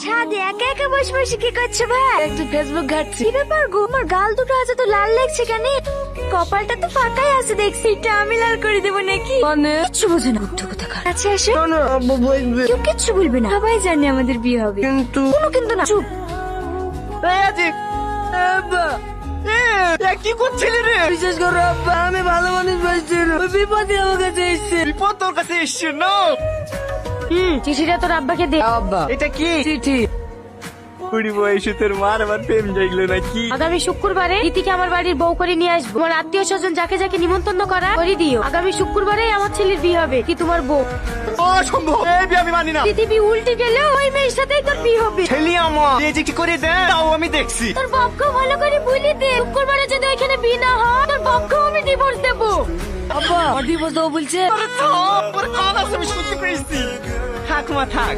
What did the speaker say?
ছাদে একা একা বসে বসে কি করছো ভাই? একটু ফেসবুক ঘাটছি। কি ব্যাপার গো, আমার গাল দুটো আজ তো লাল লাগছে কেন? কপালটা তো ফাঁকাই আছে দেখছি, এটা আমি লাল করে দেবো নাকি? মানে কিচ্ছু বোঝে না বুদ্ধ কোথাকার। আচ্ছা এসো। না না, আব্বু বলবে। কেউ কিচ্ছু বলবে না, সবাই জানে আমাদের বিয়ে হবে। কিন্তু কোনো কিন্তু না, চুপ। এই আজকে আব্বা কি করছিলি রে? বিশেষ করে আব্বা, আমি ভালো মানুষ বলছিল, ওই বিপদে আমার কাছে এসছে। বিপদ তোর কাছে এসছে না? চিঠিটা তোর আব্বাকে দে। আব্বা, এটা কি? চিঠি। বুড়ি বয়সে তোর মার আবার প্রেম জাগলো নাকি? আগামী শুক্রবারে রীতিকে আমার বাড়ির বউ করে নিয়ে আসবো। আমার আত্মীয় স্বজন যাকে যাকে নিমন্ত্রণ করা করে দিও। আগামী শুক্রবারে আমার ছেলের বিয়ে হবে, কি তোমার বউ? অসম্ভব, এই বিয়ে আমি মানি না। পৃথিবী উল্টে গেলে ওই মেয়ের সাথেই তোর বিয়ে হবে। ছেলে আমার রেজিস্ট্রি করে দেয়, তাও আমি দেখছি। তোর বাপকে ভালো করে বলে দে, শুক্রবারে যদি ওইখানে বিয়ে না হয় তোর বাপকেও আমি ডিভোর্স দেবো। আব্বা, ডিভোর্স দেবো বলছে। আরে থাম, ওর কান আছে, আমি শুনতে পেয়েছি। থাক মা থাক।